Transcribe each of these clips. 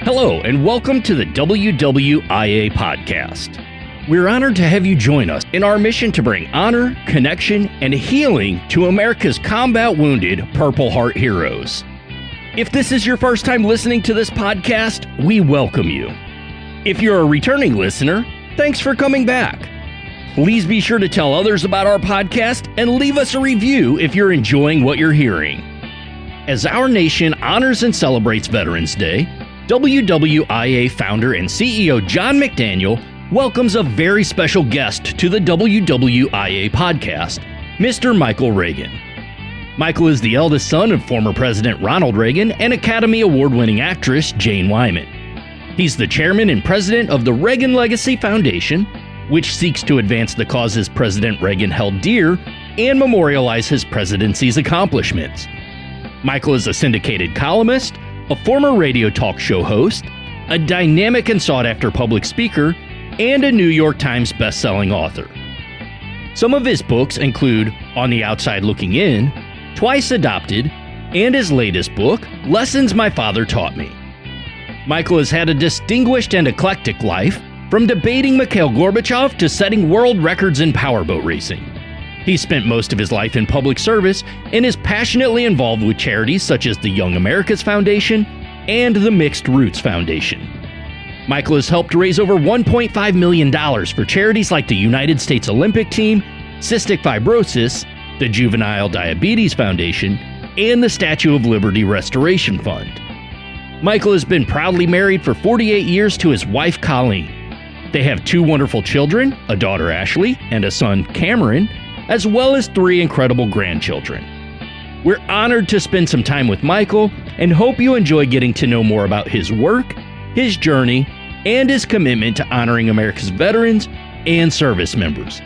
Hello, and welcome to the WWIA Podcast. We're honored to have you join us in our mission to bring honor, connection, and healing to America's combat-wounded Purple Heart heroes. If this is your first time listening to this podcast, we welcome you. If you're a returning listener, thanks for coming back. Please be sure to tell others about our podcast and leave us a review if you're enjoying what you're hearing. As our nation honors and celebrates Veterans Day, WWIA Founder and CEO John McDaniel welcomes a very special guest to the WWIA Podcast, Mr. Mikhail Reagan. Michael is the eldest son of former President Ronald Reagan and Academy Award-winning actress Jane Wyman. He's the chairman and president of the Reagan Legacy Foundation, which seeks to advance the causes President Reagan held dear and memorialize his presidency's accomplishments. Michael is a syndicated columnist, a former radio talk show host, a dynamic and sought-after public speaker, and a New York Times best-selling author. Some of his books include On the Outside Looking In, Twice Adopted, and his latest book, Lessons My Father Taught Me. Michael has had a distinguished and eclectic life, from debating Mikhail Gorbachev to setting world records in powerboat racing. He spent most of his life in public service and is passionately involved with charities such as the Young America's Foundation and the Mixed Roots Foundation. Michael has helped raise over $1.5 million for charities like the United States Olympic Team, Cystic Fibrosis, the Juvenile Diabetes Foundation, and the Statue of Liberty Restoration Fund. Michael has been proudly married for 48 years to his wife, Colleen. They have two wonderful children, a daughter, Ashley, and a son, Cameron, as well as three incredible grandchildren. We're honored to spend some time with Michael and hope you enjoy getting to know more about his work, his journey, and his commitment to honoring America's veterans and service members.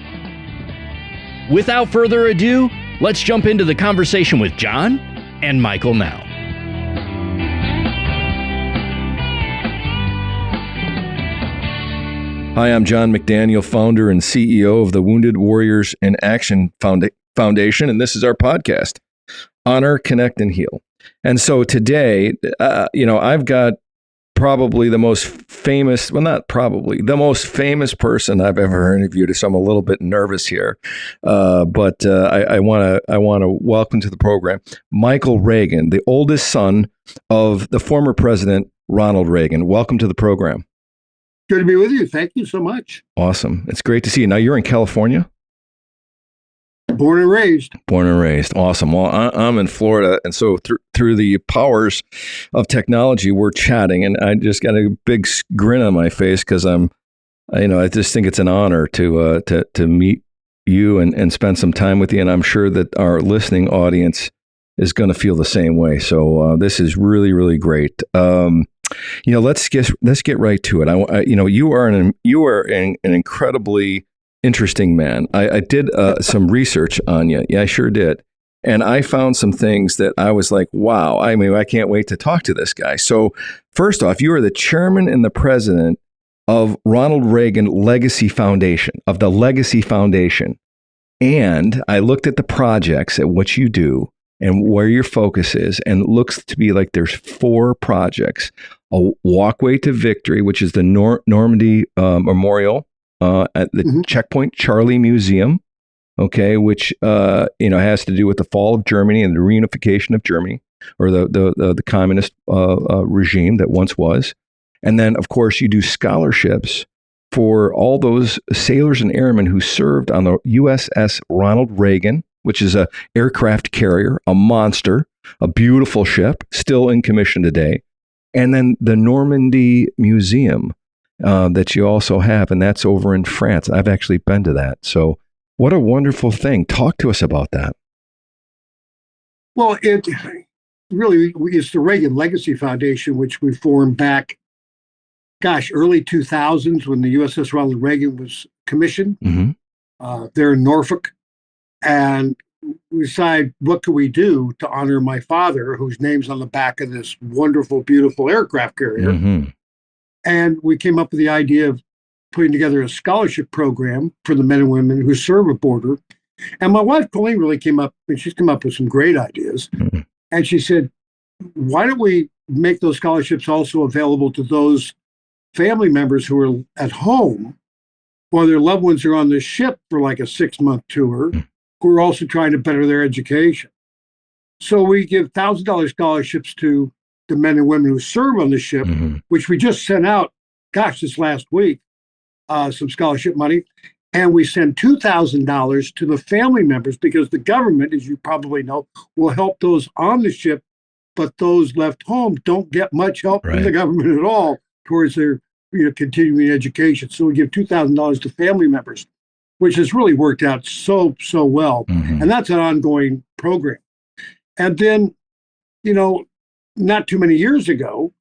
Without further ado, let's jump into the conversation with John and Michael now. Hi, I'm John McDaniel, founder and CEO of the Wounded Warriors in Action Foundation, and this is our podcast, Honor, Connect, and Heal. And so today, I've got probably the most famous, the most famous person I've ever interviewed, so I'm a little bit nervous here. But I want to welcome to the program Mikhail Reagan, the oldest son of the former President Ronald Reagan. Welcome to the program. Good to be with you. Thank you so much. Awesome. It's great to see you. Now you're in California? Born and raised. Born and raised. Awesome. Well, I'm in Florida. And so through the powers of technology, we're chatting. And I just got a big grin on my face because I just think it's an honor to meet you and spend some time with you. And I'm sure that our listening audience is going to feel the same way. So this is really, really great. Let's get right to it. You are an incredibly interesting man. I did some research on you. Yeah, I sure did. And I found some things that I was like, wow, I can't wait to talk to this guy. So first off, you are the chairman and the president of Ronald Reagan Legacy Foundation, of the Legacy Foundation. And I looked at the projects, at what you do and where your focus is, and it looks to be like there's 4 projects. A Walkway to Victory, which is the Normandy Memorial at the Checkpoint Charlie Museum, okay, which has to do with the fall of Germany and the reunification of Germany, or the communist regime that once was. And then, of course, you do scholarships for all those sailors and airmen who served on the USS Ronald Reagan, which is a aircraft carrier, a monster, a beautiful ship, still in commission today. And then the Normandy Museum that you also have, and that's over in France. I've actually been to that. So what a wonderful thing. Talk to us about that. Well, it really is the Reagan Legacy Foundation, which we formed back, early 2000s when the USS Ronald Reagan was commissioned there in Norfolk. And we decided, what could we do to honor my father, whose name's on the back of this wonderful, beautiful aircraft carrier. And we came up with the idea of putting together a scholarship program for the men and women who serve aboard her. And my wife, Colleen, really came up, and she's come up with some great ideas. And she said, why don't we make those scholarships also available to those family members who are at home while their loved ones are on the ship for like a 6-month tour, who are also trying to better their education. So we give $1,000 scholarships to the men and women who serve on the ship, which we just sent out, this last week, some scholarship money. And we send $2,000 to the family members because the government, as you probably know, will help those on the ship, but those left home don't get much help from the government at all towards their continuing education. So we give $2,000 to family members, which has really worked out so well. And that's an ongoing program. And then, not too many years ago,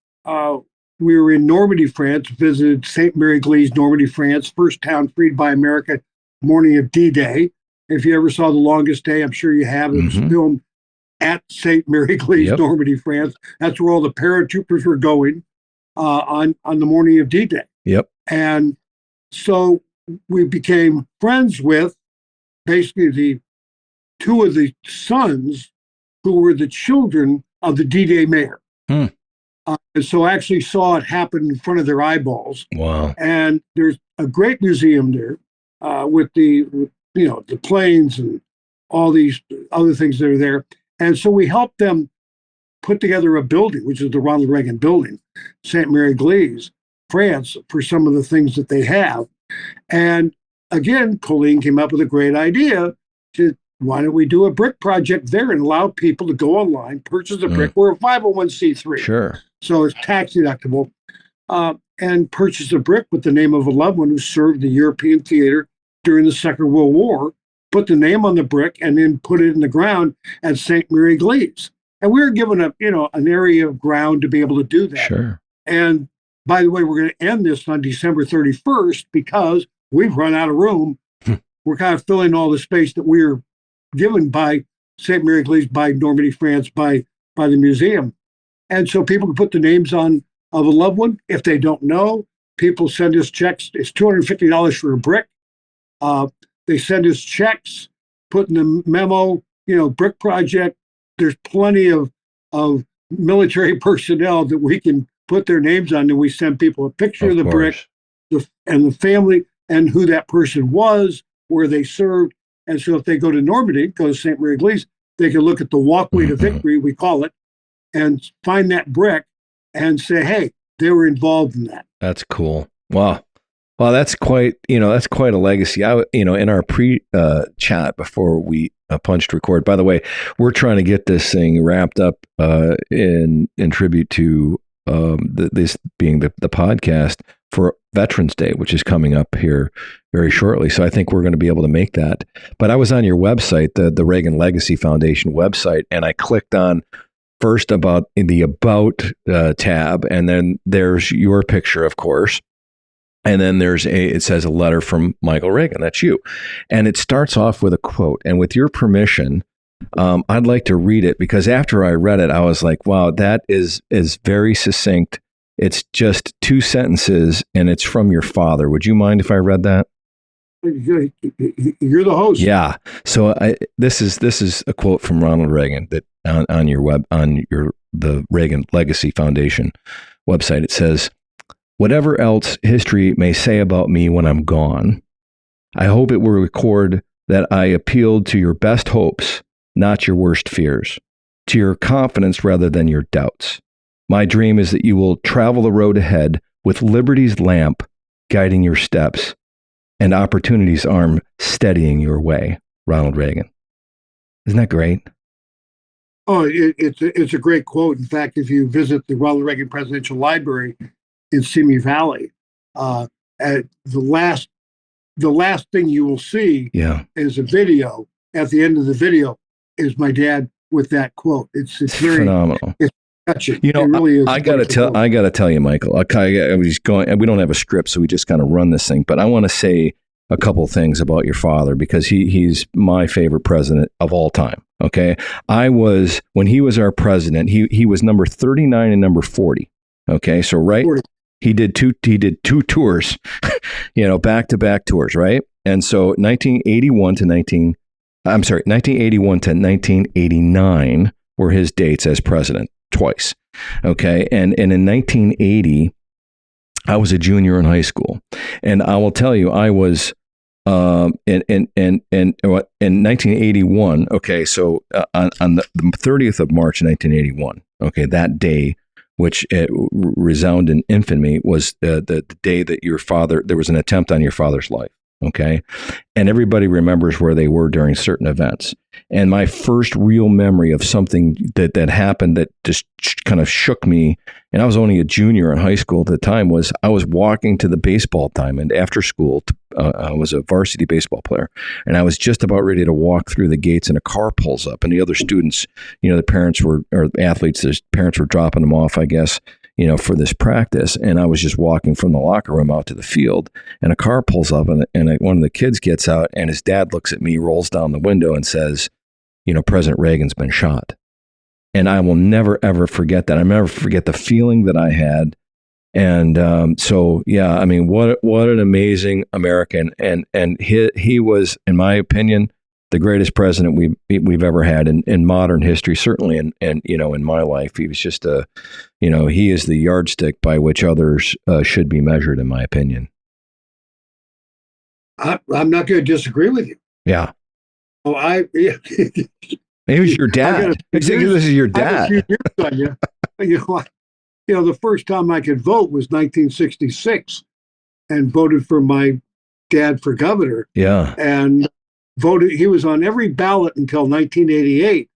we were in Normandy, France, visited St. Mary Glees, Normandy, France, first town freed by America, morning of D-Day. If you ever saw The Longest Day, I'm sure you have. It was filmed at St. Mary Glees, Normandy, France. That's where all the paratroopers were going on the morning of D-Day. And so we became friends with basically two of the sons who were the children of the D-Day mayor. And so I actually saw it happen in front of their eyeballs. Wow. And there's a great museum there with the planes and all these other things that are there. And so we helped them put together a building, which is the Ronald Reagan building, St. Mary Glees, France, for some of the things that they have. And again, Colleen came up with a great idea to, why don't we do a brick project there and allow people to go online, purchase a brick? We're a 501c3. Sure. So it's tax deductible, and purchase a brick with the name of a loved one who served the European theater during the Second World War, put the name on the brick, and then put it in the ground at St. Mary Glees. And we were given an area of ground to be able to do that. Sure. And by the way, we're going to end this on December 31st because we've run out of room. We're kind of filling all the space that we're given by St. Mary Glees, by Normandy, France, by the museum. And so people can put the names on of a loved one. If they don't know, people send us checks. It's $250 for a brick. They send us checks, put in the memo, brick project. There's plenty of military personnel that we can put their names on, and we send people a picture of the brick and the family and who that person was, where they served. And so if they go to Normandy, go to St. Mary Glees, they can look at the walkway to victory, we call it, and find that brick and say, hey, they were involved in that. That's cool. Wow. Well, that's quite a legacy. In our chat before we punched record, by the way, we're trying to get this thing wrapped up in tribute to this being the podcast for Veterans Day, which is coming up here very shortly. So I think we're going to be able to make that. But I was on your website, the Reagan Legacy Foundation website, and I clicked on first about the About tab, and then there's your picture, of course. And then it says a letter from Michael Reagan. That's you. And it starts off with a quote. And with your permission, I'd like to read it, because after I read it, I was like, wow, that is very succinct. It's just 2 sentences, and it's from your father. Would you mind if I read that? You're the host. Yeah. So this is a quote from Ronald Reagan that on the Reagan Legacy Foundation website. It says, "Whatever else history may say about me when I'm gone, I hope it will record that I appealed to your best hopes, not your worst fears, to your confidence rather than your doubts. My dream is that you will travel the road ahead with liberty's lamp guiding your steps and opportunity's arm steadying your way." Ronald Reagan. Isn't that great? Oh, it's a great quote. In fact, if you visit the Ronald Reagan Presidential Library in Simi Valley, at the last thing you will see is a video. At the end of the video is my dad with that quote. It's very phenomenal. It's touching. It really is. I gotta tell you, Michael. I was going. We don't have a script, so we just kind of run this thing. But I want to say a couple things about your father, because he's my favorite president of all time. Okay, when he was our president, he was number 39 and number 40. Okay, so 40. He did two tours, back-to-back tours, right? And so 1981 to 1981 were his dates as president. twice. Okay. And in 1980, I was a junior in high school. And I will tell you, I was in 1981. Okay. So on the 30th of March, 1981. Okay. That day, which resounded in infamy, was the day that there was an attempt on your father's life. Okay. And everybody remembers where they were during certain events. And my first real memory of something that happened that just kind of shook me, and I was only a junior in high school at the time, was I was walking to the baseball diamond after school. I was a varsity baseball player, and I was just about ready to walk through the gates, and a car pulls up, and the other students, the parents or athletes, the parents were dropping them off, I guess, for this practice. And I was just walking from the locker room out to the field, and a car pulls up, and one of the kids gets out, and his dad looks at me, rolls down the window, and says, President Reagan's been shot. And I will never, ever forget that. I never forget the feeling that I had. And so, yeah, I mean, what an amazing American. And he was, in my opinion, the greatest president we've ever had in modern history, certainly. And in my life, he was just he is the yardstick by which others should be measured, in my opinion. I'm not going to disagree with you. Yeah. Oh, Maybe it's your dad. This is your dad. The first time I could vote was 1966, and voted for my dad for governor. Yeah. And voted. He was on every ballot until 1988.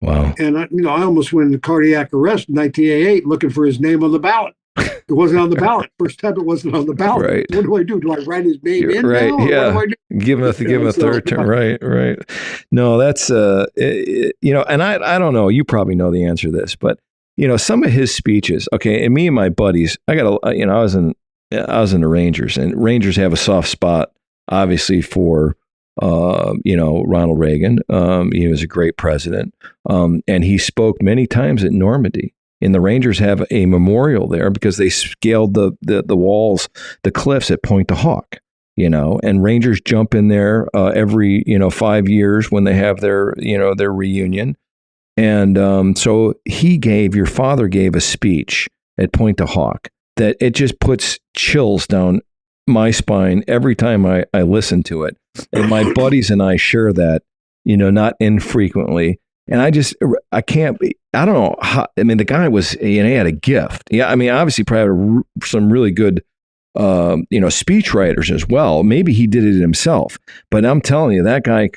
Wow. And I almost went into cardiac arrest in 1988 looking for his name on the ballot. It wasn't on the ballot. First time it wasn't on the ballot. Right. What do I do? Do I write his name in? Right. Now, yeah. what do I do? Give him a third term. Right. Right. No, that's and I don't know. You probably know the answer to this, but some of his speeches. Okay, and me and my buddies, I was in the Rangers, and Rangers have a soft spot, obviously, for Ronald Reagan. He was a great president, and he spoke many times at Normandy. And the Rangers have a memorial there because they scaled the walls, the cliffs at Point de Hawk, and Rangers jump in there every 5 years when they have their reunion. And so your father gave a speech at Point de Hawk that it just puts chills down my spine every time I listen to it. And my buddies and I share that, not infrequently. And I don't know how, the guy was, he had a gift. Yeah. Obviously probably some really good, speech writers as well. Maybe he did it himself, but I'm telling you, that guy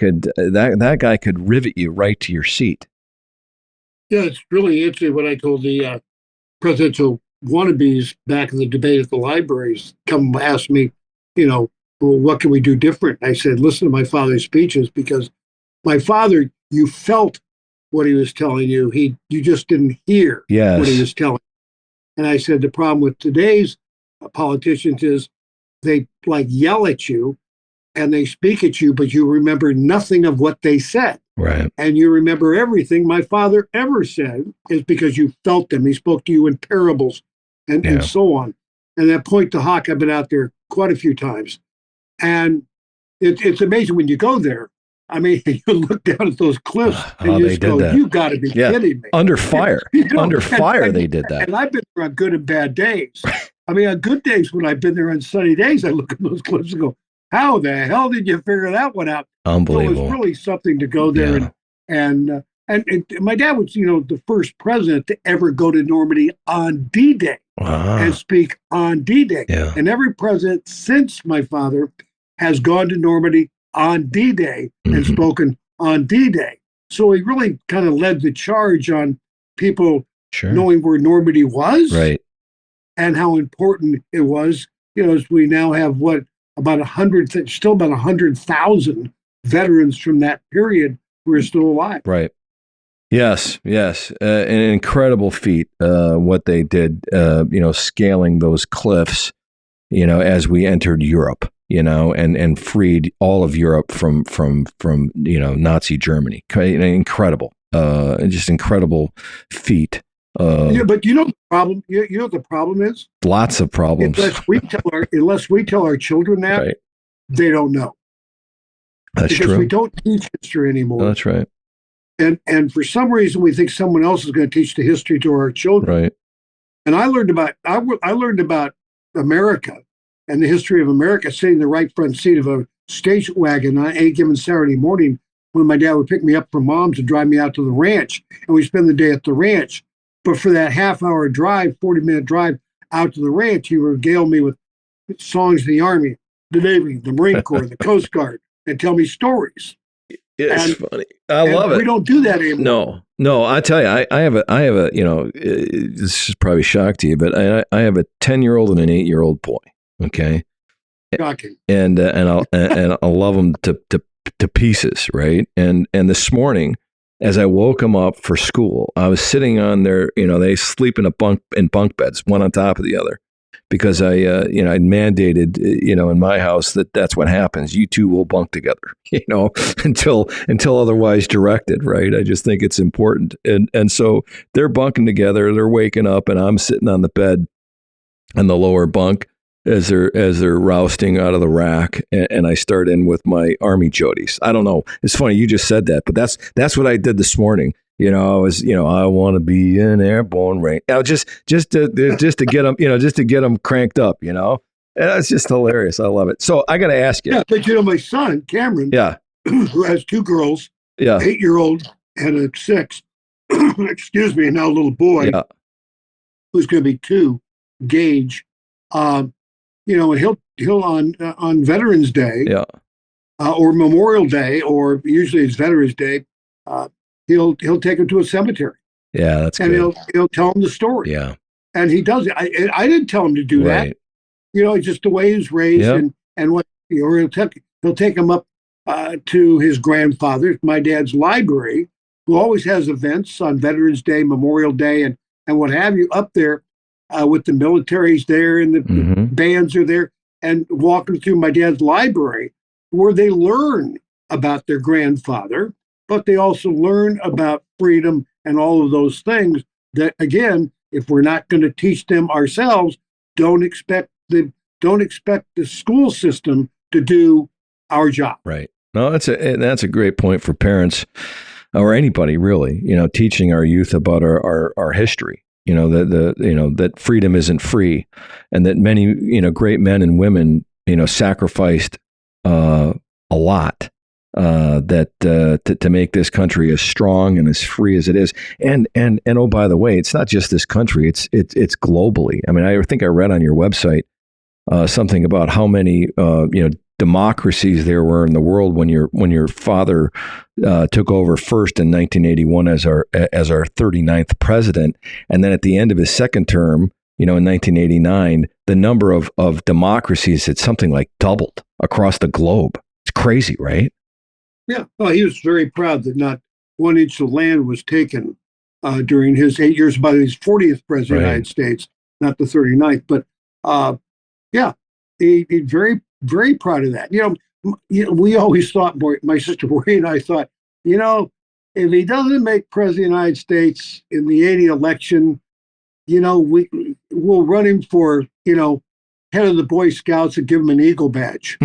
could rivet you right to your seat. Yeah. It's really interesting what I told the presidential wannabes back in the debate at the libraries, come ask me, well, what can we do different? I said, listen to my father's speeches, because my father, you felt what he was telling you. You just didn't hear what he was telling. And I said, the problem with today's politicians is they yell at you and they speak at you, but you remember nothing of what they said. Right. And you remember everything my father ever said is because you felt them. He spoke to you in parables and so on. And at Point de Hawk, I've been out there quite a few times. And it's amazing when you go there. You look down at those cliffs and you just go, you got to be kidding me. Under fire. Under fire, they did that. And I've been there on good and bad days. On good days, when I've been there on sunny days, I look at those cliffs and go, how the hell did you figure that one out? Unbelievable. So it was really something to go there. And my dad was, the first president to ever go to Normandy on D-Day and speak on D-Day. Yeah. And every president since my father has gone to Normandy on D-Day and spoken on D-Day. So he really kind of led the charge on people knowing where Normandy was, right, and how important it was. As we now have about 100,000 veterans from that period who are still alive. Right. Yes. An incredible feat, what they did, scaling those cliffs, as we entered Europe, and freed all of Europe from Nazi Germany. Incredible, just incredible feat. But the problem. The problem is lots of problems. Unless we tell our children that, right, they don't know. That's because true. We don't teach history anymore. That's right. And for some reason, we think someone else is going to teach the history to our children. Right. And I learned about America and the history of America sitting in the right front seat of a station wagon on any given Saturday morning when my dad would pick me up from mom's and drive me out to the ranch. And we spend the day at the ranch. But for that half-hour drive, 40-minute drive out to the ranch, he would regale me with songs of the Army, the Navy, the Marine Corps, the Coast Guard, and tell me stories. It's funny. I love it. We don't do that anymore. No. I tell you, I have a. This is probably shock to you, but I have a 10-year-old and an 8-year-old boy. Okay. Shocking. And I'll love them to pieces, right? And this morning, as I woke them up for school, I was sitting on their. They sleep in bunk beds, one on top of the other. Because I'd mandated, in my house that's what happens. You two will bunk together, until otherwise directed, right? I just think it's important. And so they're bunking together, they're waking up, and I'm sitting on the bed on the lower bunk as they're rousting out of the rack, and I start in with my Army jodies. I don't know. It's funny you just said that, but that's what I did this morning. I was, I want to be an airborne rain. Just to get them cranked up, And it's just hilarious. I love it. So I got to ask you. Yeah, but my son, Cameron, who has 2 girls, 8-year-old and a 6, excuse me, and now a little boy, who's going to be 2, Gage, and he'll on Veterans Day, or Memorial Day, or usually it's Veterans Day, He'll take him to a cemetery. Yeah, that's and good. He'll tell him the story. Yeah, and he does it. I didn't tell him to do that. It's just the way he's raised, and what he'll take him up to his grandfather, my dad's library, who always has events on Veterans Day, Memorial Day, and what have you up there with the militaries there and the bands are there, and walking through my dad's library where they learn about their grandfather. But they also learn about freedom and all of those things that, again, if we're not going to teach them ourselves, don't expect the school system to do our job. Right. No, that's a great point for parents or anybody really. Teaching our youth about our history. That freedom isn't free, and that many great men and women sacrificed a lot. To make this country as strong and as free as it is, and oh, by the way, it's not just this country; it's globally. I mean, I think I read on your website something about how many democracies there were in the world when your father took over first in 1981 as our 39th president, and then at the end of his second term, in 1989, the number of democracies had something like doubled across the globe. It's crazy, right? Yeah, well, he was very proud that not 1 inch of land was taken during his 8 years by his 40th president of the United States, not the 39th. But he's very, very proud of that. We always thought, my sister Marie and I thought, if he doesn't make president of the United States in the 80 election, we'll run him for, head of the Boy Scouts and give him an Eagle badge.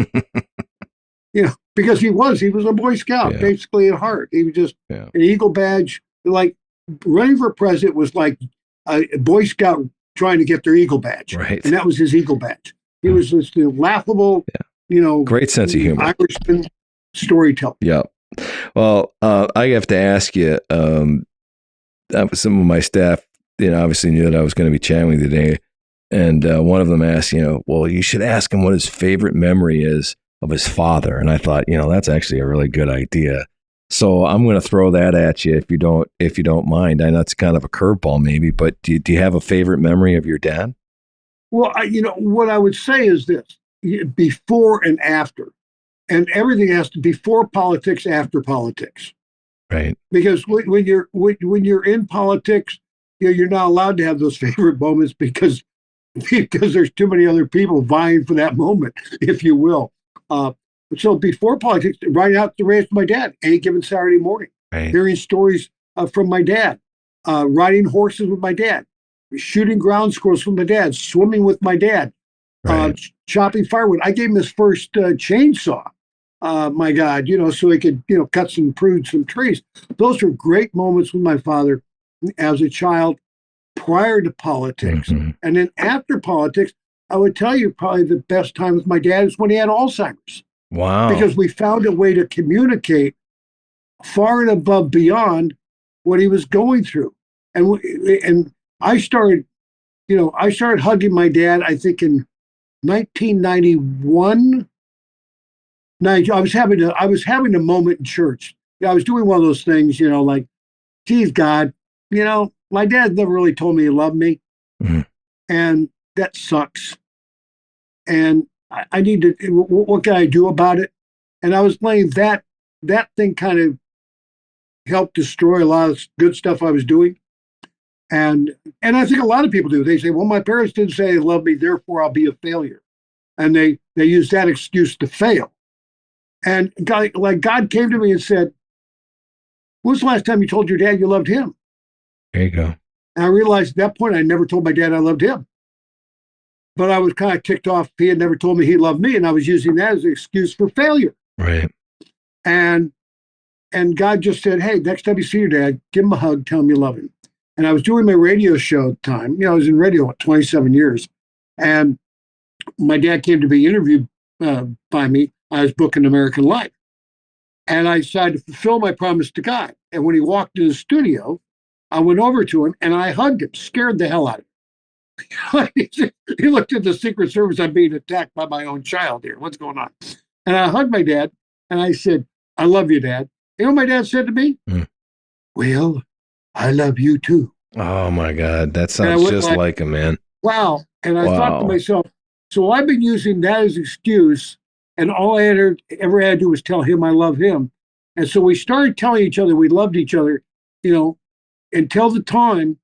Because he was a Boy Scout, basically at heart. He was just an Eagle badge. Like running for president was like a Boy Scout trying to get their Eagle badge. Right. And that was his Eagle badge. He was this laughable, great sense of humor. Irishman storyteller. Yeah. Well, I have to ask you, some of my staff, obviously knew that I was going to be chatting with you today. And one of them asked, well, you should ask him what his favorite memory is of his father. And I thought, that's actually a really good idea. So I'm going to throw that at you if you don't mind. I know it's kind of a curveball maybe, but do you have a favorite memory of your dad? Well, what I would say is this: before and after, and everything has to before politics, after politics. Right. Because when you're in politics, you're not allowed to have those favorite moments because there's too many other people vying for that moment, if you will. So before politics, riding out the ranch with my dad, any given Saturday morning, hearing stories from my dad, riding horses with my dad, shooting ground squirrels with my dad, swimming with my dad, chopping firewood. I gave him his first chainsaw my God, so he could, cut some prune some trees. Those were great moments with my father as a child prior to politics. Mm-hmm. And then after politics, I would tell you probably the best time with my dad is when he had Alzheimer's. Wow. Because we found a way to communicate far and above beyond what he was going through. And I started hugging my dad, I think in 1991. I was having a moment in church. I was doing one of those things, like, geez, God, my dad never really told me he loved me. Mm-hmm. And that sucks. And I need to, what can I do about it? And I was laying that thing kind of helped destroy a lot of good stuff I was doing. And I think a lot of people do. They say, well, my parents didn't say they love me, therefore I'll be a failure. And they use that excuse to fail. And God came to me and said, when's the last time you told your dad you loved him? There you go. And I realized at that point I never told my dad I loved him. But I was kind of ticked off. He had never told me he loved me, and I was using that as an excuse for failure. Right. And God just said, hey, next time you see your dad, give him a hug, tell him you love him. And I was doing my radio show at the time. I was in radio 27 years. And my dad came to be interviewed by me. I was booking American Life. And I decided to fulfill my promise to God. And when he walked in the studio, I went over to him and I hugged him, scared the hell out of him. He looked at the Secret Service. I'm being attacked by my own child here. What's going on? And I hugged my dad and I said, I love you, Dad. You know what my dad said to me? Well, I love you too. Oh my God. That sounds just like him, man. Wow. And I thought to myself, so I've been using that as an excuse, and all I ever had to do was tell him I love him. And so we started telling each other we loved each other, until the time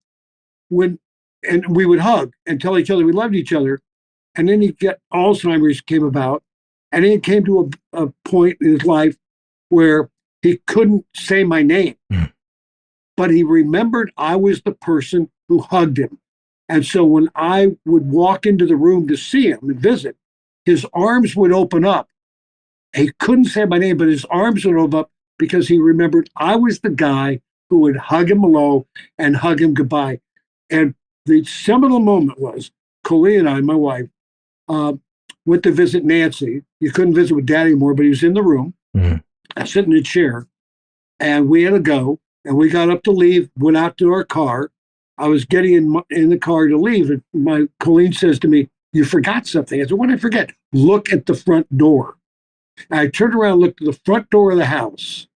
when, and we would hug and tell each other we loved each other. And then Alzheimer's came about, and then it came to a point in his life where he couldn't say my name, but he remembered I was the person who hugged him. And so when I would walk into the room to see him and visit, his arms would open up. He couldn't say my name, but his arms would open up because he remembered I was the guy who would hug him hello and hug him goodbye. And the seminal moment was Colleen and I, my wife, went to visit Nancy. You couldn't visit with Dad anymore, but he was in the room. I sat in a chair, and we had to go. And we got up to leave, went out to our car. I was getting in the car to leave, and Colleen says to me, you forgot something. I said, what did I forget? Look at the front door. And I turned around and looked at the front door of the house,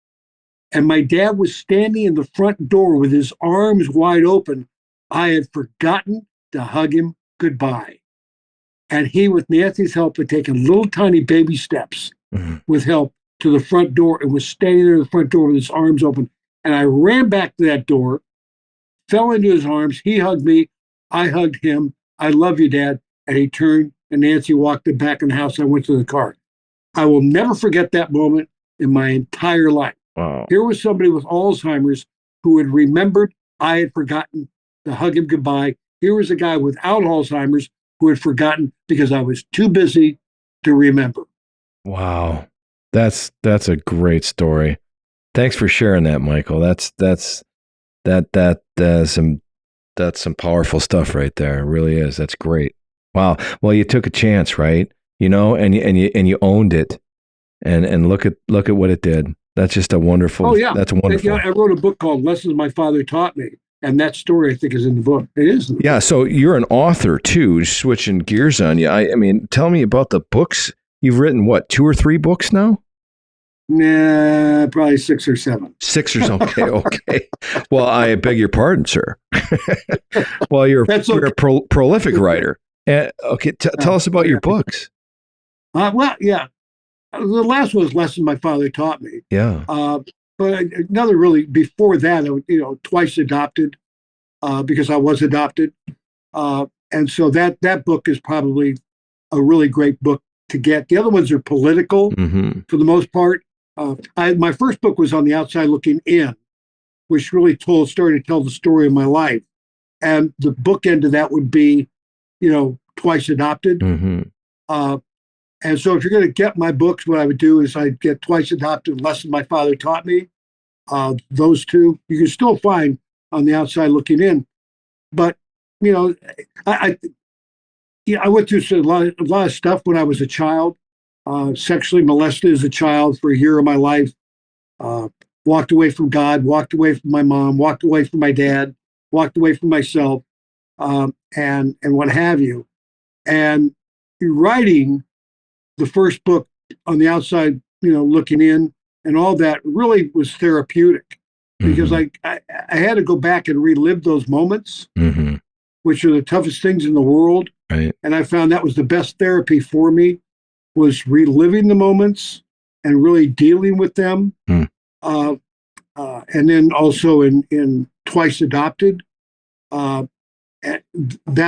and my dad was standing in the front door with his arms wide open. I had forgotten to hug him goodbye. And he, with Nancy's help, had taken little tiny baby steps with help to the front door and was standing there at the front door with his arms open. And I ran back to that door, fell into his arms. He hugged me. I hugged him. I love you, Dad. And he turned, and Nancy walked him back in the house. I went to the car. I will never forget that moment in my entire life. Wow. Here was somebody with Alzheimer's who had remembered I had forgotten to hug him goodbye. Here was a guy without Alzheimer's who had forgotten because I was too busy to remember. Wow. That's a great story. Thanks for sharing that, Michael. That's some powerful stuff right there. It really is. That's great. Wow. Well, you took a chance, right? And you owned it, and look at what it did. That's just a wonderful. Oh yeah, that's wonderful. I wrote a book called "Lessons My Father Taught Me," and that story I think is in the book. It is. Yeah. So you're an author too. Switching gears on you. I mean, tell me about the books you've written. What, 2 or 3 books now? Nah, probably 6 or 7. 6 or so. Okay. Well, I beg your pardon, sir. Well, you're a prolific writer. Okay, tell us about your books. Well, yeah. The last one was Lessons My Father Taught Me. Yeah. But another really, before that, twice adopted, because I was adopted. And so that book is probably a really great book to get. The other ones are political for the most part. My first book was On the Outside Looking In, which really started to tell the story of my life. And the bookend of that would be, Twice Adopted. And so if you're going to get my books, what I would do is I'd get Twice Adopted, Lesson My Father Taught Me. Those two you can still find on the outside looking in. But, you know, I went through a lot of stuff when I was a child. Sexually molested as a child for a year of my life. Walked away from God, walked away from my mom, walked away from my dad, walked away from myself, and what have you. And writing the first book on the outside, you know, looking in and all that really was therapeutic because I had to go back and relive those moments, which are the toughest things in the world. Right. And I found that was the best therapy for me, was reliving the moments and really dealing with them. And then also in Twice Adopted, that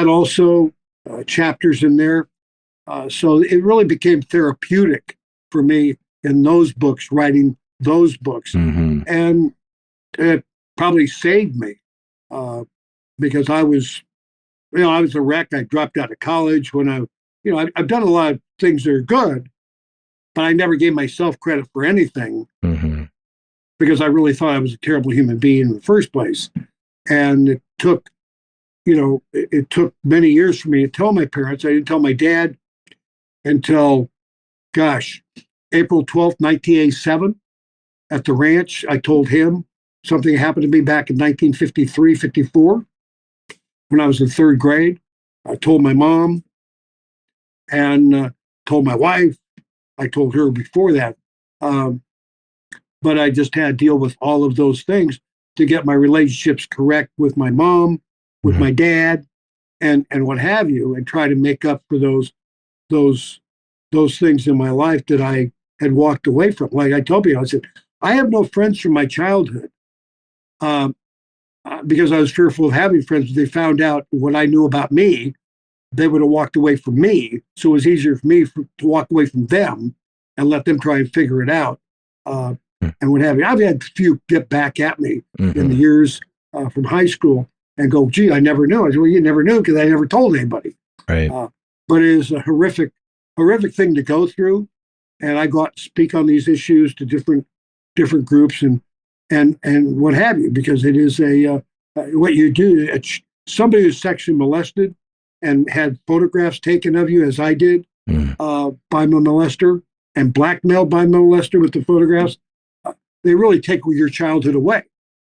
also chapters in there. So it really became therapeutic for me in those books, writing those books. And it probably saved me because I was a wreck. I dropped out of college when I've done a lot of things that are good, but I never gave myself credit for anything because I really thought I was a terrible human being in the first place. And it took many years for me to tell my parents. I didn't tell my dad until, April 12th, 1987 at the ranch. I told him something happened to me back in 1953, 54 when I was in third grade. I told my mom and told my wife. I told her before that. But I just had to deal with all of those things to get my relationships correct with my mom, with my dad, and what have you, and try to make up for those things in my life that I had walked away from. Like I told you, I said, I have no friends from my childhood because I was fearful of having friends. If they found out what I knew about me, they would have walked away from me. So it was easier for me to walk away from them and let them try and figure it out. And what have you. I've had a few get back at me in the years from high school and go, gee, I never knew. I said, well, you never knew because I never told anybody. Right. But it is a horrific thing to go through. And I go out and speak on these issues to different groups and what have you, because it is what you do. Somebody who's sexually molested and had photographs taken of you, as I did, by my molester and blackmailed by my molester with the photographs, they really take your childhood away.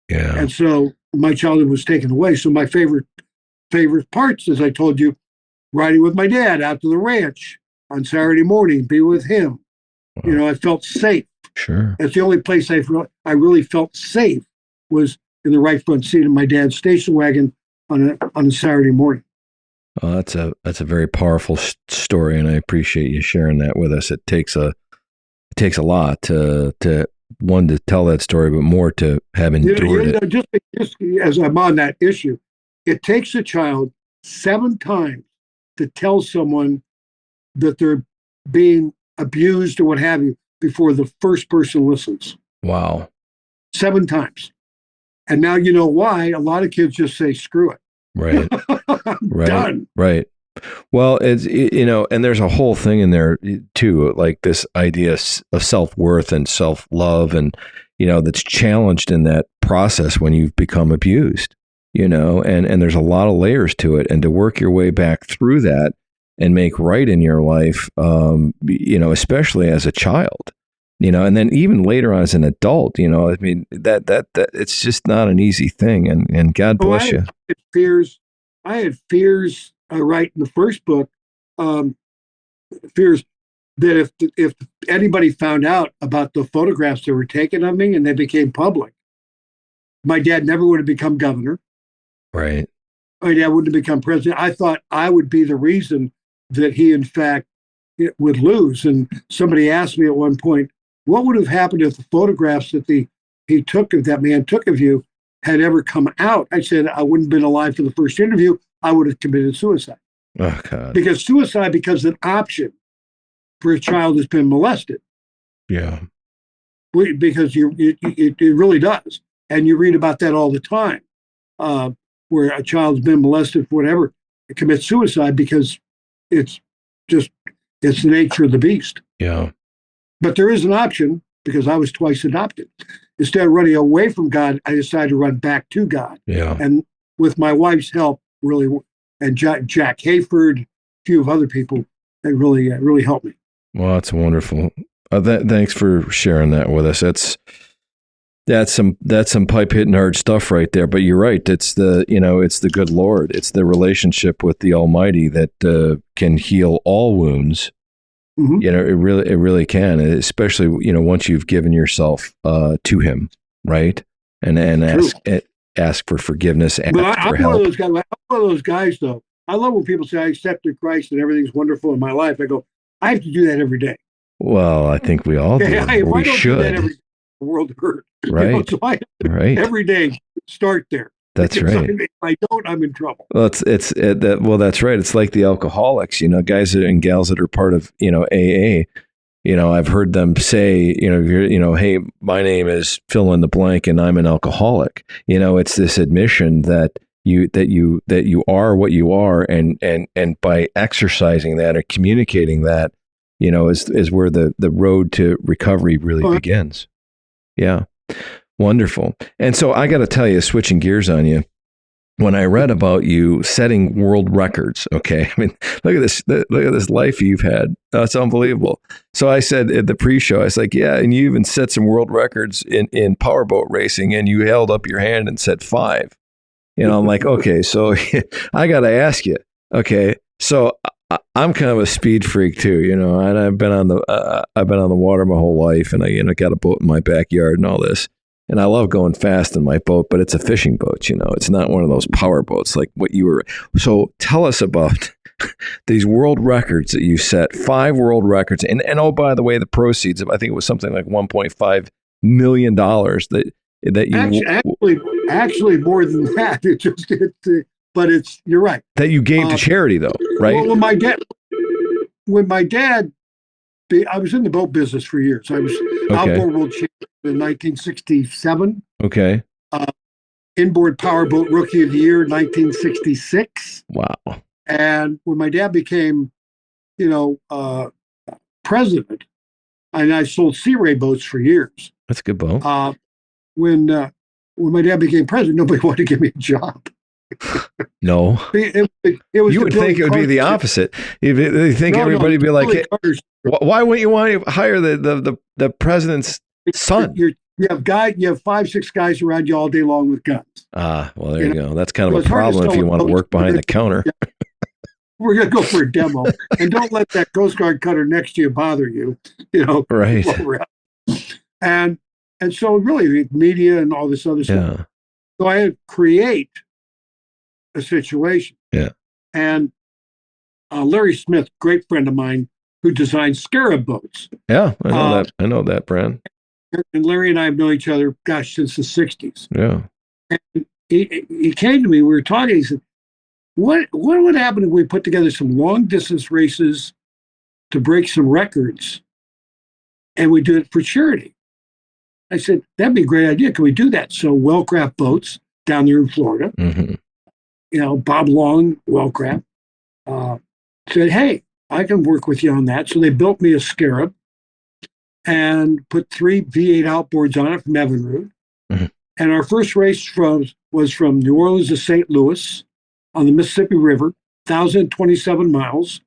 Yeah. And so my childhood was taken away. So my favorite parts, as I told you, riding with my dad out to the ranch on Saturday morning, be with him. Wow. You know, I felt safe. Sure. That's the only place I really felt safe was in the right front seat of my dad's station wagon on a Saturday morning. Oh, that's a very powerful story, and I appreciate you sharing that with us. It takes a lot to one to tell that story, but more to have endured it. Just as I'm on that issue, it takes a child 7 times to tell someone that they're being abused or what have you before the first person listens. Wow. 7 times. And now you know why a lot of kids just say, screw it. Right. Right. Done. Right. Well, it's, and there's a whole thing in there too, like this idea of self-worth and self-love and, that's challenged in that process when you've become abused, and there's a lot of layers to it, and to work your way back through that and make right in your life, especially as a child, and then even later on as an adult, I mean, that it's just not an easy thing. And God bless you. I had fears, right in the first book, fears that if anybody found out about the photographs that were taken of me and they became public, my dad never would have become governor. Right. My dad wouldn't have become president. I thought I would be the reason that he, in fact, would lose. And somebody asked me at one point, what would have happened if the photographs that that man took of you had ever come out? I said, I wouldn't have been alive for the first interview. I would have committed suicide. Oh, God. Because suicide becomes an option for a child that's been molested. Yeah. Because it really does. And you read about that all the time, where a child's been molested for whatever, commits suicide because it's just It's the nature of the beast. Yeah. But there is an option, because I was twice adopted. Instead of running away from God, I decided to run back to God. Yeah. And with my wife's help, really, and Jack Hayford, a few of other people, that really helped me. Well, that's wonderful. Thanks for sharing that with us. That's some pipe hitting hard stuff right there. But you're right. It's the good Lord. It's the relationship with the Almighty that can heal all wounds. Mm-hmm. It really can, especially once you've given yourself to Him, right? And ask for forgiveness. But I'm one of those guys. I'm one of those guys, though. I love when people say I accepted Christ and everything's wonderful in my life. I go, I have to do that every day. Well, I think we all do. We should. Do that every day, the world hurt. Right. So right. Every day, start there. That's because right. If I don't, I'm in trouble. Well, that's right. It's like the alcoholics, guys and gals that are part of, AA. I've heard them say, hey, my name is fill in the blank and I'm an alcoholic. It's this admission that you are what you are, and by exercising that or communicating that, is where the road to recovery really begins. Yeah. Wonderful. And so I got to tell you, switching gears on you, when I read about you setting world records, okay, I mean, look at this life you've had. That's unbelievable. So I said at the pre-show, I was like, yeah, and you even set some world records in powerboat racing, and you held up your hand and said 5. I'm like, okay, so I got to ask you, okay, so I'm kind of a speed freak too, and I've been on the water my whole life, and I got a boat in my backyard and all this. And I love going fast in my boat, but it's a fishing boat, It's not one of those power boats like what you were. So tell us about these world records that you set, 5 world records. And oh, by the way, the proceeds, I think it was something like $1.5 million that you... Actually more than that. But you're right. That you gave to charity, though, right? Well, when my dad, I was in the boat business for years. I was outboard world champion in 1967. Okay. Inboard powerboat rookie of the year, 1966. Wow. And when my dad became, president, and I sold Sea Ray boats for years. That's a good boat. When my dad became president, nobody wanted to give me a job. No. It was you would think it would be the opposite. You think everybody would be like, hey, why wouldn't you want to hire the president's son? You have 5-6 guys around you all day long with guns. Well, there you go. That's kind of a problem if you want to work behind the counter. We're going to go for a demo, and don't let that Coast Guard cutter next to you bother you. Right. And so really, media and all this other stuff. Yeah. So I had to create a situation. Yeah. And Larry Smith, great friend of mine, who designed Scarab boats. Yeah, I know that. I know that brand. And Larry and I have known each other, since the 60s. Yeah. And he came to me, we were talking, he said, what would happen if we put together some long distance races to break some records and we do it for charity? I said, that'd be a great idea. Can we do that? So Wellcraft Boats down there in Florida, Bob Long, Wellcraft, said, hey, I can work with you on that. So they built me a Scarab and put 3 V8 outboards on it from Evinrude. Mm-hmm. And our first race was from New Orleans to St. Louis on the Mississippi River, 1,027 miles.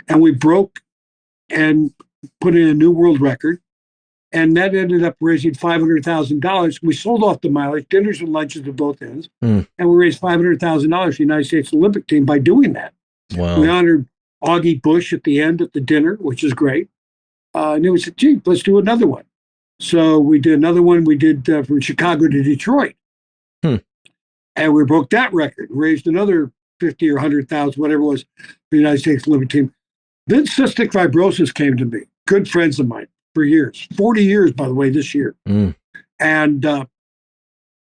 And we broke and put in a new world record. And that ended up raising $500,000. We sold off the mileage, dinners and lunches at both ends. And we raised $500,000 for the United States Olympic team by doing that. Wow. We honored Augie Bush at the end at the dinner, which is great. And then we said, gee, let's do another one. So we did another one. We did from Chicago to Detroit. And we broke that record, raised another 50 or 100,000, whatever it was, for the United States Olympic team. Then Cystic Fibrosis came to me, good friends of mine for years, 40 years, by the way, this year. And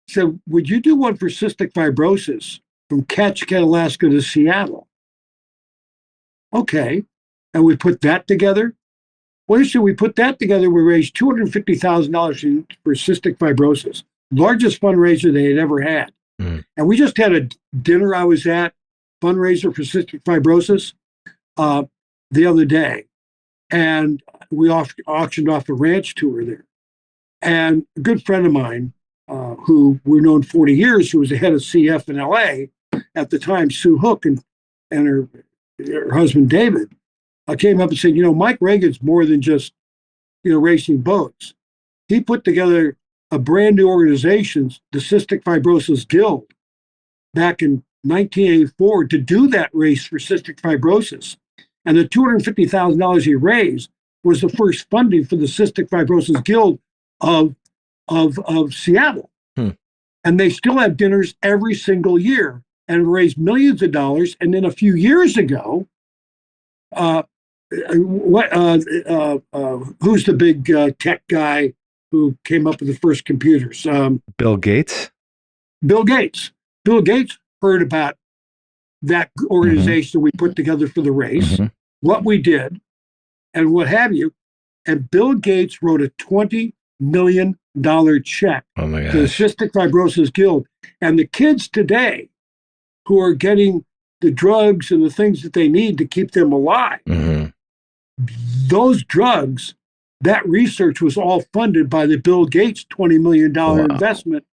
said, would you do one for Cystic Fibrosis from Ketchikan, Alaska to Seattle? Okay. And we put that together. Well, so we put that together. We raised $250,000 for Cystic Fibrosis, largest fundraiser they had ever had. And we just had a dinner I was at, fundraiser for Cystic Fibrosis, the other day. and we auctioned off a ranch tour there. And a good friend of mine, who we've known 40 years, who was the head of CF in LA at the time, Sue Hook, and her husband David, came up and said, Mike Reagan's more than just, racing boats. He put together a brand new organization, the Cystic Fibrosis Guild, back in 1984 to do that race for cystic fibrosis. And the $250,000 he raised was the first funding for the Cystic Fibrosis Guild of Seattle. And they still have dinners every single year and raise millions of dollars. And then a few years ago, who's the big tech guy who came up with the first computers? Bill Gates. Bill Gates. Bill Gates heard about that organization we put together for the race, what we did, and what have you. And Bill Gates wrote a $20 million check to the Cystic Fibrosis Guild. And the kids today who are getting the drugs and the things that they need to keep them alive, those drugs, that research was all funded by the Bill Gates $20 million investment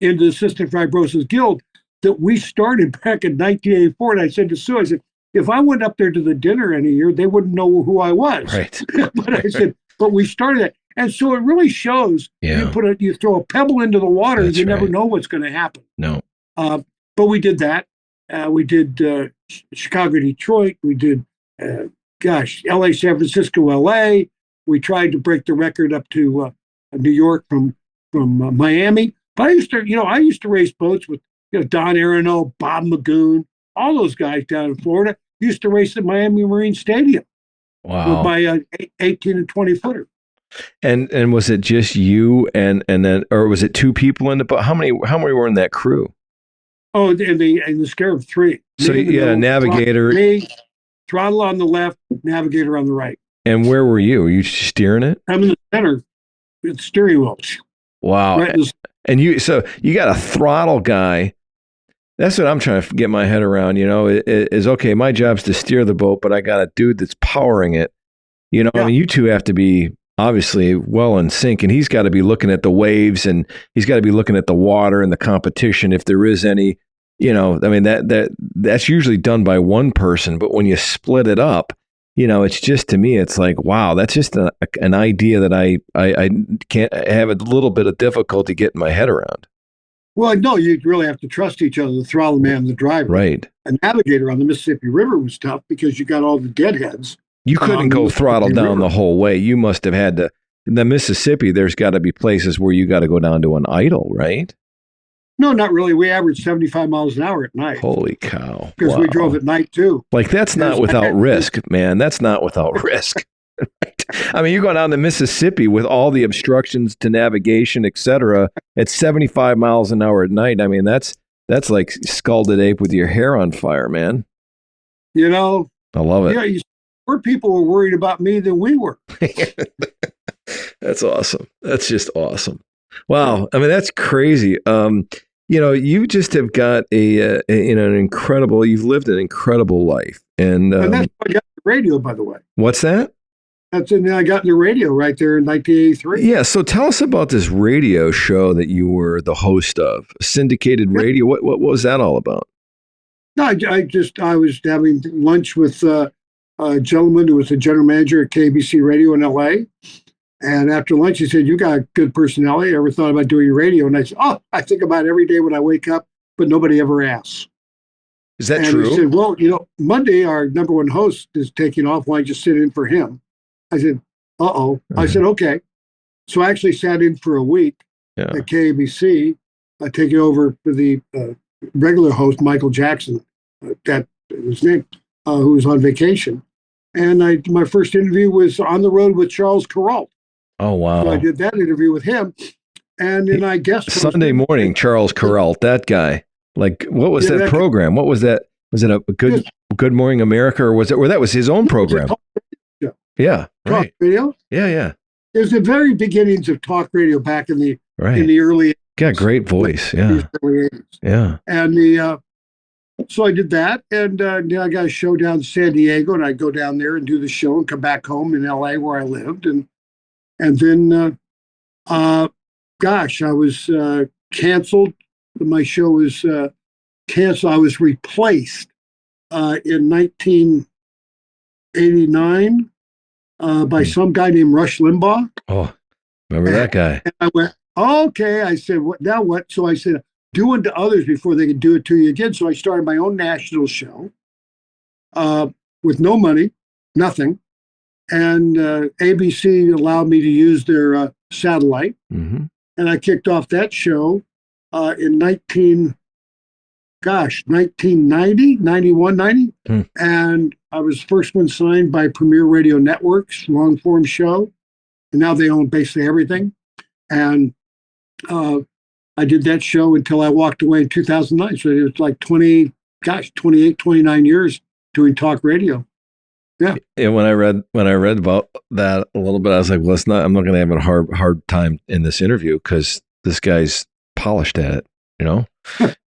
into the Cystic Fibrosis Guild that we started back in 1984. And I said to Sue, I said, if I went up there to the dinner any year, they wouldn't know who I was. Right. But I said, but we started it. And so it really shows you throw a pebble into the water, you never know what's going to happen. No. But we did that. We did Chicago, Detroit. We did, LA, San Francisco, LA. We tried to break the record up to New York from Miami. But I used to race boats with Don Aronow, Bob Magoon, all those guys down in Florida. Used to race at Miami Marine Stadium. Wow. With my 18 and 20 footer. And was it just you and then, or was it two people in the boat? How many were in that crew? Oh, in the scare of three. So you had a navigator. Throttle on the left, navigator on the right. And where were you? Were you steering it? I'm in the center with the steering wheel. Wow. Right. And you got a throttle guy. That's what I'm trying to get my head around, is okay, my job's to steer the boat, but I got a dude that's powering it. I mean, you two have to be obviously well in sync, and he's got to be looking at the waves, and he's got to be looking at the water and the competition if there is any, I mean, that's usually done by one person, but when you split it up, it's just, to me, it's like, wow, that's just an idea that I can't have a little bit of difficulty getting my head around. Well, no, you really have to trust each other, the throttle man and the driver. Right. A navigator on the Mississippi River was tough because you got all the deadheads. You couldn't go throttle down the whole way. You must have had to. In the Mississippi, there's got to be places where you got to go down to an idle, right? No, not really. We averaged 75 miles an hour at night. Holy cow. Because we drove at night, too. Like, that's not without risk, man. That's not without risk. I mean, you're going down the Mississippi with all the obstructions to navigation, et cetera, at 75 miles an hour at night. I mean, that's like scalded ape with your hair on fire, man. I love it. Yeah, more people were worried about me than we were. That's awesome. That's just awesome. Wow. I mean, that's crazy. You just have got an incredible, you've lived an incredible life. And that's how I got the radio, by the way. What's that? I got the radio right there in 1983. Yeah. So tell us about this radio show that you were the host of, Syndicated Radio. What was that all about? No, I was having lunch with a gentleman who was the general manager at KBC Radio in LA. And after lunch, he said, "You got a good personality. Ever thought about doing radio?" And I said, "Oh, I think about it every day when I wake up, but nobody ever asks." Is that true? He said, "Well, Monday, our number one host is taking off. Why don't you sit in for him?" I said, "Uh-oh." I said, "Okay." So I actually sat in for a week at KABC, taking over for the regular host, Michael Jackson, that was his name, who was on vacation. And my first interview was on the road with Charles Kuralt. Oh, wow. So I did that interview with him. And then I guessed Sunday morning, Charles Kuralt, that guy. Like, what was that program? What was that? Was it a Good Morning America, or was it, or that was his own program? Yeah. Talk radio? Yeah. It was the very beginnings of talk radio back in the early 80s. Got great voice. Yeah. Early 80s. Yeah. And so I did that, and then I got a show down in San Diego, and I'd go down there and do the show and come back home in LA where I lived, and then I was canceled. My show was canceled. I was replaced in 1989 by some guy named Rush Limbaugh. Oh, remember that guy? And I went, okay. I said, what now? What? So I said, do unto others before they can do it to you again. So I started my own national show with no money, nothing. And ABC allowed me to use their satellite. Mm-hmm. And I kicked off that show in 1990, 91, 90. And I was the first one signed by Premier Radio Networks, long form show. And now they own basically everything. And I did that show until I walked away in 2009. So it was like 28, 29 years doing talk radio. Yeah. And when I read about that a little bit, I was like, well, I'm not going to have a hard time in this interview because this guy's polished at it. You know,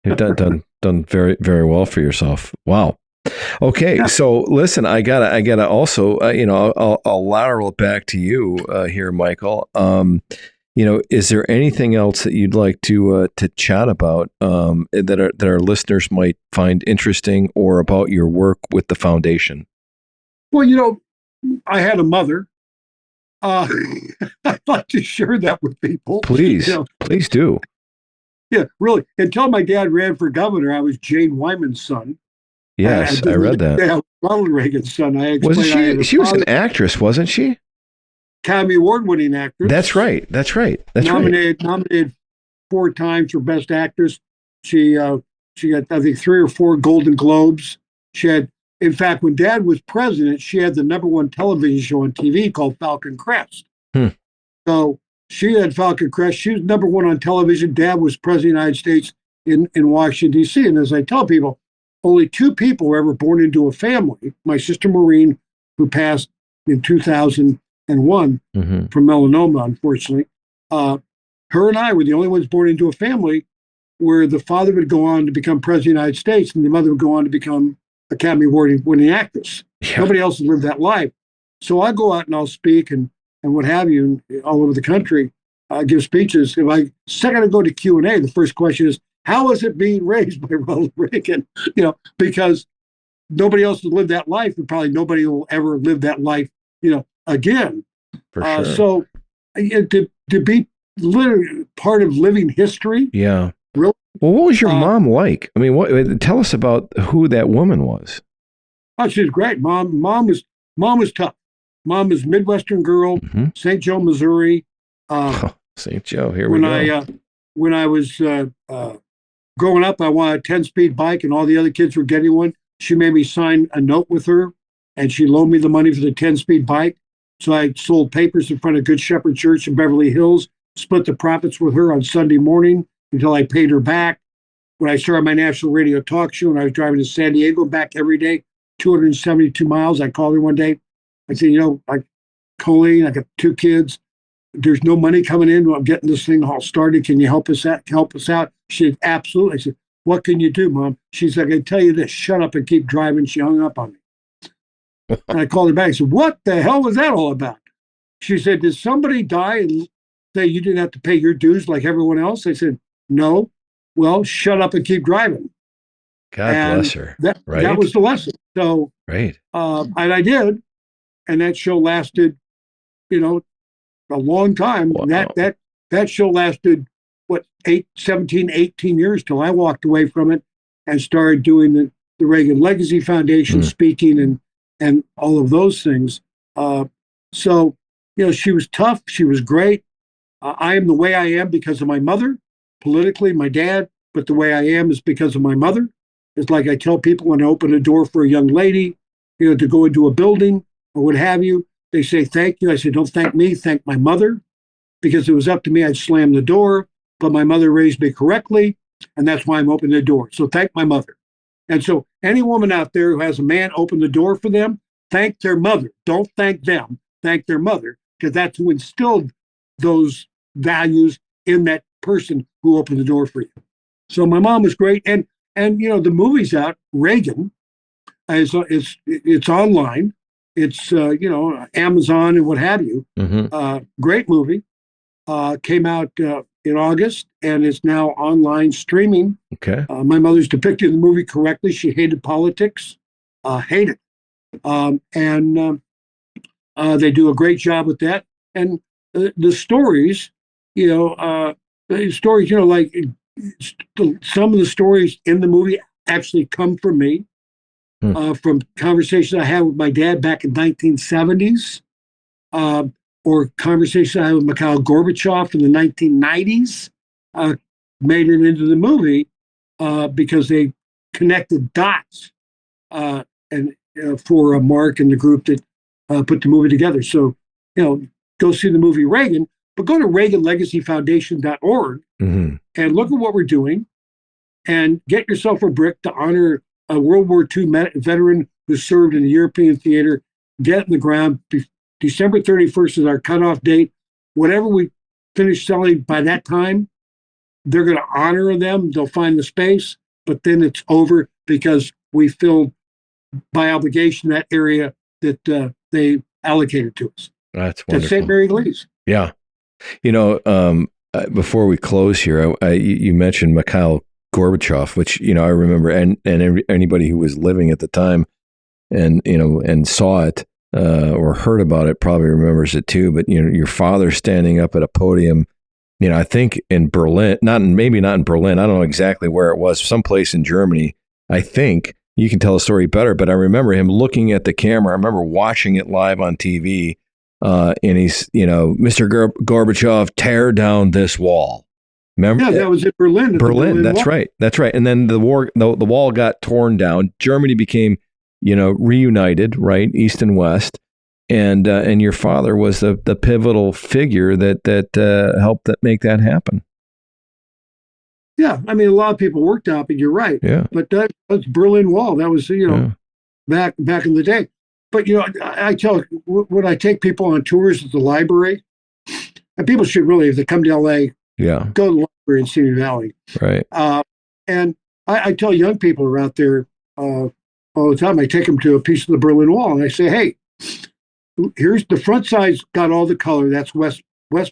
you've done very, very well for yourself. Wow. Okay. Yeah. So listen, I gotta also, I'll lateral it back to you here, Michael. Is there anything else that you'd like to chat about that our listeners might find interesting, or about your work with the foundation? Well, I had a mother. I'd like to share that with people. Please, please do. Yeah, really. Until my dad ran for governor, I was Jane Wyman's son. Yes, I read that. Yeah, Ronald Reagan's son. Wasn't she? She was an actress, wasn't she? Academy Award-winning actress. That's right. Nominated 4 times for Best Actress. She got, I think, 3 or 4 Golden Globes. She had, in fact, when Dad was president, she had the #1 television show on TV called Falcon Crest. So she had Falcon Crest. She was #1 on television. Dad was president of the United States in Washington, D.C. And as I tell people, only 2 people were ever born into a family. My sister Maureen, who passed in 2001 from melanoma, unfortunately. Her and I were the only ones born into a family where the father would go on to become president of the United States and the mother would go on to become Academy Award-winning actress. Yeah. Nobody else has lived that life. So I go out and I'll speak and what have you all over the country, give speeches. If I second I go to Q&A, the first question is, how is it being raised by Ronald Reagan? Because nobody else has lived that life, and probably nobody will ever live that life, again. For sure. So to be literally part of living history. Yeah. Really? Well, what was your mom like? I mean, tell us about who that woman was. Oh, she was great. Mom was tough. Mom was a Midwestern girl, St. Joe, Missouri. St. Joe, here we go. When I was growing up, I wanted a 10-speed bike, and all the other kids were getting one. She made me sign a note with her, and she loaned me the money for the 10-speed bike. So I sold papers in front of Good Shepherd Church in Beverly Hills, split the profits with her on Sunday morning until I paid her back. When I started my national radio talk show and I was driving to San Diego back every day, 272 miles, I called her one day. I said, Colleen, I got 2 kids. There's no money coming in. I'm getting this thing all started. Can you help us out? She said, absolutely. I said, what can you do, Mom? She's like, I can tell you this, shut up and keep driving. She hung up on me. And I called her back. I said, what the hell was that all about? She said, did somebody die and say you didn't have to pay your dues like everyone else? I said, no. Well, shut up and keep driving. God bless her. That was the lesson. So, right. And I did. And that show lasted, a long time. Wow. That show lasted, 17, 18 years till I walked away from it and started doing the Reagan Legacy Foundation, speaking and all of those things. So, she was tough. She was great. I am the way I am because of my mother, politically, my dad, but the way I am is because of my mother. It's like I tell people when I open a door for a young lady, to go into a building or what have you, they say, thank you. I say, don't thank me, thank my mother, because if it was up to me, I'd slam the door, but my mother raised me correctly, and that's why I'm opening the door. So thank my mother. And so any woman out there who has a man open the door for them, thank their mother. Don't thank them, thank their mother, because that's who instilled those values in that person who opened the door for you. So my mom was great. And And the movie's out. Reagan it's online. It's Amazon and what have you. Great movie. Came out in August and is now online streaming. Okay. My mother's depicted in the movie correctly. She hated politics. Hated. And they do a great job with that. And the stories, like some of the stories in the movie actually come from me, from conversations I had with my dad back in 1970s, or conversations I had with Mikhail Gorbachev in the 1990s, made it into the movie because they connected dots and for Mark and the group that put the movie together. So, go see the movie Reagan, but go to ReaganLegacyFoundation.org and look at what we're doing and get yourself a brick to honor a World War II veteran who served in the European theater. Get in the ground. December 31st is our cutoff date. Whatever we finish selling by that time, they're going to honor them. They'll find the space, but then it's over because we filled by obligation that area that they allocated to us. That's wonderful. At St. Mary Lee's. Yeah. Before we close here, you mentioned Mikhail Gorbachev, which, I remember, and anybody who was living at the time and saw it or heard about it probably remembers it too. But, your father standing up at a podium, I think in Berlin, maybe not in Berlin. I don't know exactly where it was, someplace in Germany, I think. You can tell the story better, but I remember him looking at the camera. I remember watching it live on TV, and he's, Mr. Gorbachev, tear down this wall. Remember? Yeah, that was in Berlin. Berlin, that's right. That's right. And then the wall got torn down. Germany became, reunited, right, East and West, and your father was the pivotal figure that helped make that happen. Yeah, I mean, a lot of people worked out, but you're right. Yeah. But that's Berlin Wall. That was, back in the day. But, I tell when I take people on tours at the library, and people should really, if they come to LA, go to the library in Simi Valley. Right. And I tell young people who are out there all the time, I take them to a piece of the Berlin Wall, and I say, hey, here's the front side's got all the color. That's West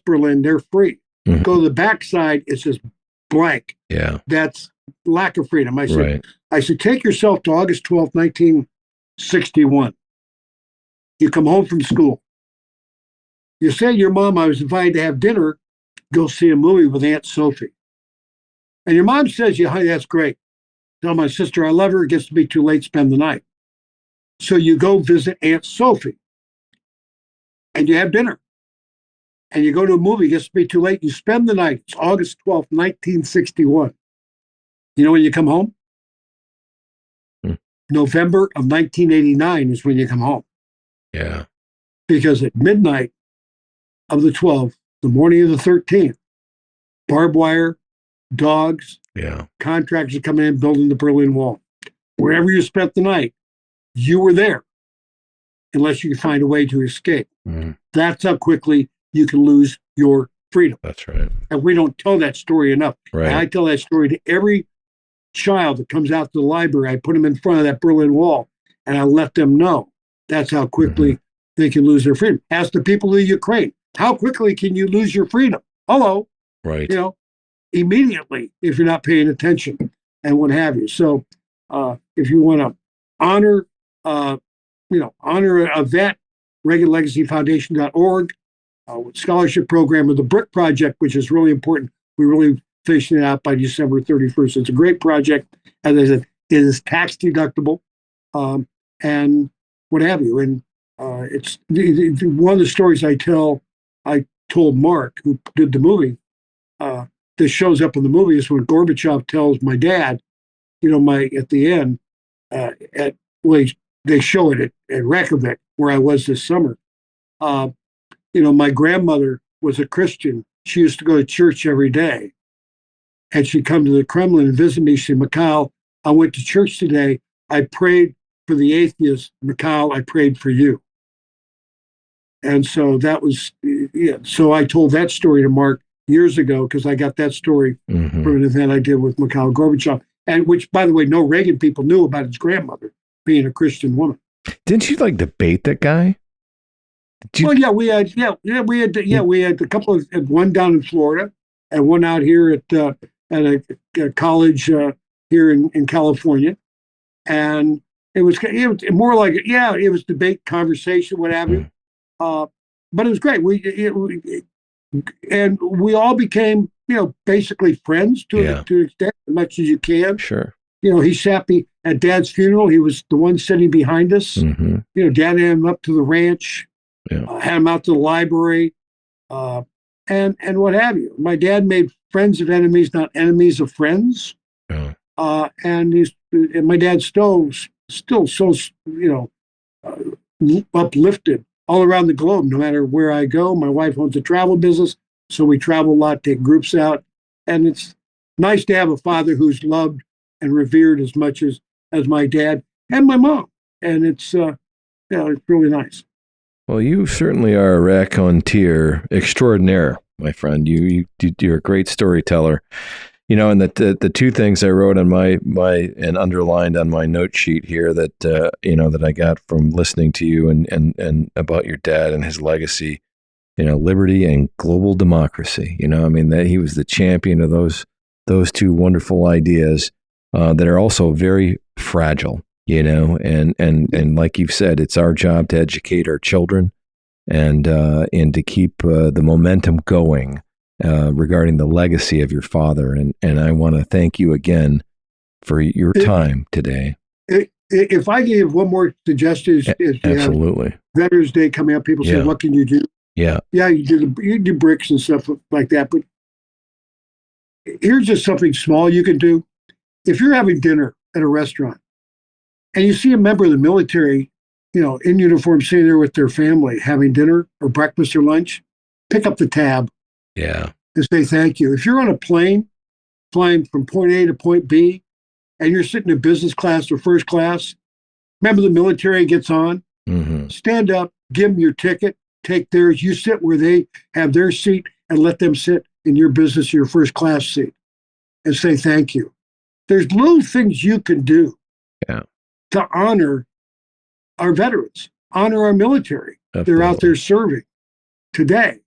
Berlin. They're free. Go to the back side, it's just blank. Yeah. That's lack of freedom. I said, take yourself to August 12th, 1961. You come home from school. You say to your mom, I was invited to have dinner, go see a movie with Aunt Sophie. And your mom says, yeah, honey, that's great. Tell my sister I love her. It gets to be too late, spend the night. So you go visit Aunt Sophie. And you have dinner. And you go to a movie, it gets to be too late. You spend the night. It's August 12th, 1961. You know when you come home? November of 1989 is when you come home. Yeah. Because at midnight of the 12th, the morning of the 13th, barbed wire, dogs, contractors are coming in building the Berlin Wall. Wherever you spent the night, you were there, unless you could find a way to escape. That's how quickly you can lose your freedom. That's right. And we don't tell that story enough. Right. And I tell that story to every child that comes out to the library. I put them in front of that Berlin Wall, and I let them know that's how quickly they can lose their freedom. Ask the people of Ukraine, how quickly can you lose your freedom? Hello. Right. Immediately, if you're not paying attention and what have you. So if you want to honor a vet, ReaganLegacyFoundation.org, scholarship program of the Brick Project, which is really important. We're really finishing it out by December 31st. It's a great project. As I said, it is tax deductible and what have you. And it's one of the stories I told Mark, who did the movie, that shows up in the movie is when Gorbachev tells my dad, at the end, they show it at Reykjavik, where I was this summer. My grandmother was a Christian. She used to go to church every day. And she'd come to the Kremlin and visit me. She said, Mikhail, I went to church today. I prayed for the atheists. Mikhail, I prayed for you. And so that was, so I told that story to Mark years ago because I got that story from an event I did with Mikhail Gorbachev. and which, by the way, no Reagan people knew about his grandmother being a Christian woman. Didn't you like debate that guy? Well, yeah, we had a couple of, one down in Florida and one out here at a college here in California, and it was more like it was debate, conversation, what have you. But it was great. And we all became, basically friends to an extent, as much as you can. Sure. He sat me at Dad's funeral. He was the one sitting behind us. Mm-hmm. Dad had him up to the ranch, had him out to the library, and what have you. My dad made friends of enemies, not enemies of friends. Yeah. And my dad's still so, uplifted all around the globe, no matter where I go. My wife owns a travel business, so we travel a lot, take groups out. And it's nice to have a father who's loved and revered as much as my dad and my mom. And it's really nice. Well, you certainly are a raconteur extraordinaire, my friend. You're a great storyteller. And the two things I wrote on my and underlined on my note sheet here that that I got from listening to you and about your dad and his legacy, liberty and global democracy. That he was the champion of those two wonderful ideas that are also very fragile. And like you've said, it's our job to educate our children and to keep the momentum going. Regarding the legacy of your father. And I want to thank you again for your time today. If I give one more suggestion, absolutely. Veterans Day coming up, people say, what can you do? Yeah. Yeah, you do bricks and stuff like that. But here's just something small you can do. If you're having dinner at a restaurant and you see a member of the military, in uniform sitting there with their family having dinner or breakfast or lunch, pick up the tab. Yeah. And say thank you. If you're on a plane flying from point A to point B and you're sitting in business class or first class, member of the military gets on, stand up, give them your ticket, take theirs. You sit where they have their seat and let them sit in your business, your first class seat, and say thank you. There's little things you can do to honor our veterans, honor our military. Absolutely. They're out there serving today.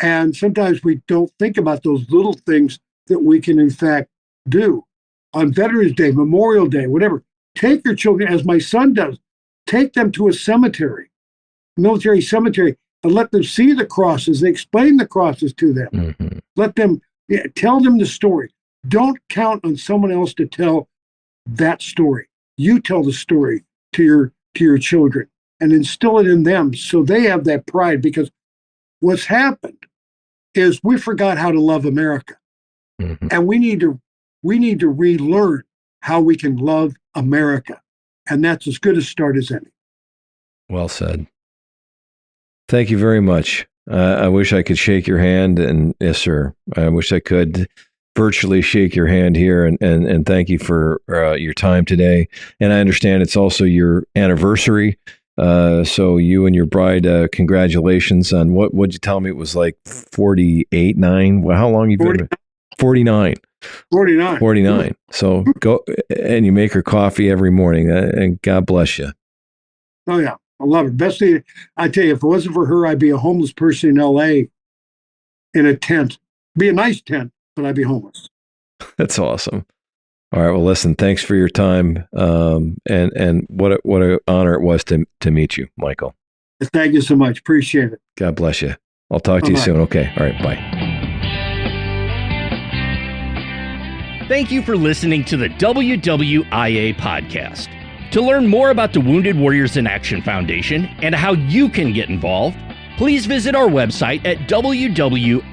And sometimes we don't think about those little things that we can, in fact, do. On Veterans Day, Memorial Day, whatever, take your children, as my son does, take them to a cemetery, military cemetery, and let them see the crosses. They explain the crosses to them. Mm-hmm. Let them, tell them the story. Don't count on someone else to tell that story. You tell the story to your children and instill it in them so they have that pride, because what's happened is we forgot how to love America. Mm-hmm. And we need to relearn how we can love America. And that's as good a start as any. Well said. Thank you very much. I wish I could shake your hand, and yes, sir. I wish I could virtually shake your hand here and thank you for your time today. And I understand it's also your anniversary. So you and your bride, congratulations on what'd you tell me? It was like 48, 9. Well, how long you been? 49. 49. So go and you make her coffee every morning, and God bless you. Oh yeah. I love her. Best thing, I tell you, if it wasn't for her, I'd be a homeless person in LA in a tent. Be a nice tent, but I'd be homeless. That's awesome. All right. Well, listen, thanks for your time. And what an honor it was to meet you, Michael. Thank you so much. Appreciate it. God bless you. I'll talk to you soon. Okay. All right. Bye. Thank you for listening to the WWIA Podcast. To learn more about the Wounded Warriors in Action Foundation and how you can get involved, please visit our website at WWIAF.org.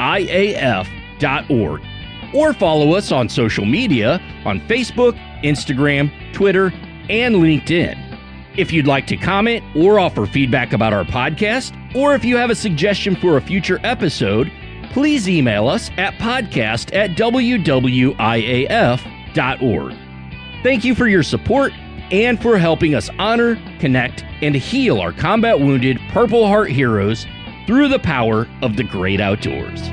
Or follow us on social media on Facebook, Instagram, Twitter, and LinkedIn. If you'd like to comment or offer feedback about our podcast, or if you have a suggestion for a future episode, please email us at podcast@WWIAF.org. Thank you for your support and for helping us honor, connect, and heal our combat wounded Purple Heart heroes through the power of the great outdoors.